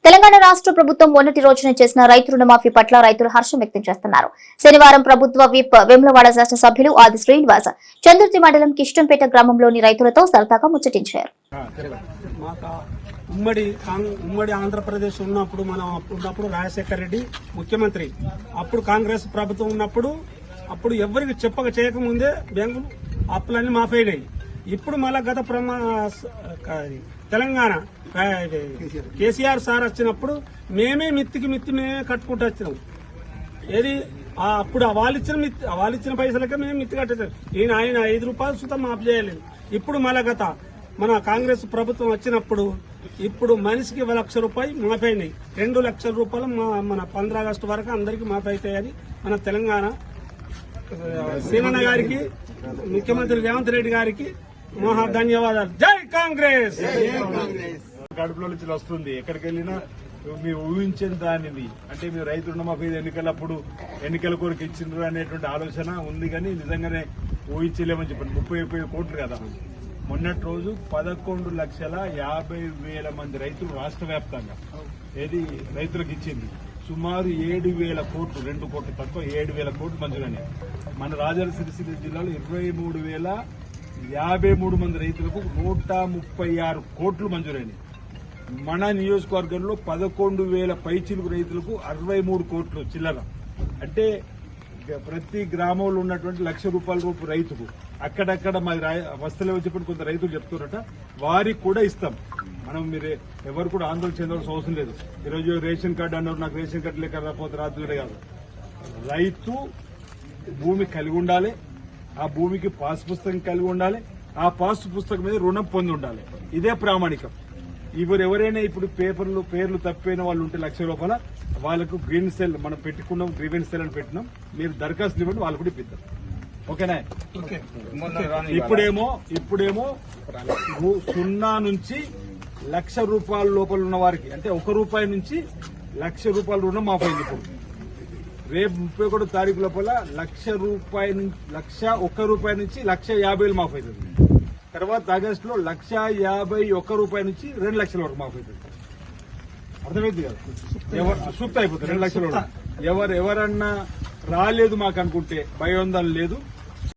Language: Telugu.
తెలంగాణ రాష్ట్ర ప్రభుత్వం మొన్నటి రోజున చేసిన రైతు రుణమాఫీ పట్ల రైతులు హర్షం వ్యక్తం చేస్తున్నారు. శనివారం ప్రభుత్వ విప్ వేములవాడ శాసనసభ్యులు ఆది శ్రీనివాస్ చందుర్తి మండలం కిష్టంపేట గ్రామంలోని రైతులతో సరదాగా ముచ్చటించారు. ఉమ్మడి ఆంధ్రప్రదేశ్ ఉన్నప్పుడు రాజశేఖర రెడ్డి ముఖ్యమంత్రి, అప్పుడు కాంగ్రెస్ ప్రభుత్వం ఉన్నప్పుడు ఎవరికి చేయకముందే బ్యాంకులు అప్పులన్నీ మాఫీ అయినాయి. ఇప్పుడు మళ్ళా గత తెలంగాణ కేసీఆర్ సార్ వచ్చినప్పుడు మేమే మిత్తికి మేమే కట్టుకుంటూ వచ్చినాం. ఏది అప్పుడు వాళ్ళిచ్చిన పైసలకే మేము మిత్తి కట్టేసాం. ఆయన 5 రూపాయలు సుతం మాఫీ చేయలేదు. ఇప్పుడు మళ్ళా మన కాంగ్రెస్ ప్రభుత్వం వచ్చినప్పుడు ఇప్పుడు మనిషికి 1 లక్ష రూపాయలు మాఫీ అయినాయి. 2 లక్షల రూపాయలు మన 15 ఆగస్టు వరకు అందరికీ మాఫీ అవుతాయని మన తెలంగాణ సీనన్న గారికి, ముఖ్యమంత్రి రేవంత్ రెడ్డి గారికి మహా ధన్యవాదాలు. జై కాంగ్రెస్. కడుపులో నుంచి వస్తుంది, ఎక్కడికి వెళ్ళినా మీరు ఊహించిన దానిని అంటే మీరు రైతు రుణమాఫీ ఎన్నికల కొరకు ఇచ్చిండ్రు అనేటువంటి ఆలోచన ఉంది, కానీ నిజంగానే ఊహించలేమని చెప్పండి. 30 కోట్లు కదా. మొన్నటి రోజు 11,50,000 మంది రైతులు రాష్ట్ర వ్యాప్తంగా ఏది రైతులకు ఇచ్చింది. సుమారు 7,000 కోట్లు, 2 కోట్లు తక్కువ 7,000 కోట్లు మంజూరని. మన రాజన్న సిరిసిల్ల జిల్లాలో 23,053 మంది రైతులకు 136 కోట్లు మంజూరైనవి. మన నియోజకవర్గంలో 11,000 పైచిలుకు రైతులకు 63 కోట్లు చిల్లర. అంటే ప్రతి గ్రామంలో ఉన్నటువంటి 1 లక్ష రూపాయల రైతుకు అక్కడక్కడ మాది వస్తలే చెప్పిన కొంత రైతులు చెప్తున్నారట, వారికి కూడా ఇస్తాం. మీరు ఎవరు కూడా ఆందోళన చెందవలసిన అవసరం లేదు. ఈరోజు రేషన్ కార్డు అన్నారు, నాకు రేషన్ కార్డు లేక రాకపోతే రాత్రులే కాదు. రైతు భూమి కలిగి ఉండాలి, ఆ భూమికి పాస్ పుస్తకం కలిగి ఉండాలి, ఆ పాస్ పుస్తకం మీద రుణం పొంది ఉండాలి. ఇదే ప్రామాణికం. ఎవరైనా ఇప్పుడు పేర్లు తప్పిపోయిన వాళ్ళు ఉంటే 1 లక్ష రూపాయల వాళ్ళకు గ్రీన్ సెల్ మనం పెట్టుకున్నాం, గ్రీవెన్స్ సెల్ అని పెట్టినాం. మీరు దరఖాస్తులు ఇవ్వండి, వాళ్ళు కూడా ఇప్పిద్దాం. ఓకేనా? ఇప్పుడేమో 0 నుంచి 1 లక్ష రూపాయల లోపల ఉన్న వారికి అంటే 1 రూపాయి నుంచి 1 లక్ష రూపాయల రుణం మాఫైంది. ఇప్పుడు రేపు 31 తారీఖు లోపల 1 లక్ష రూపాయల నుంచి 1,50,000 మాఫ్ అవుతుంది. తర్వాత ఆగస్టులో 1,51,000 రూపాయల నుంచి 2 లక్షల వరకు మాఫ్ అవుతుంది. అర్థమైంది కదా? సుప్త అయిపోతుంది 2 లక్షల. ఎవరన్నా రాలేదు మాకు అనుకుంటే భయోందన లేదు.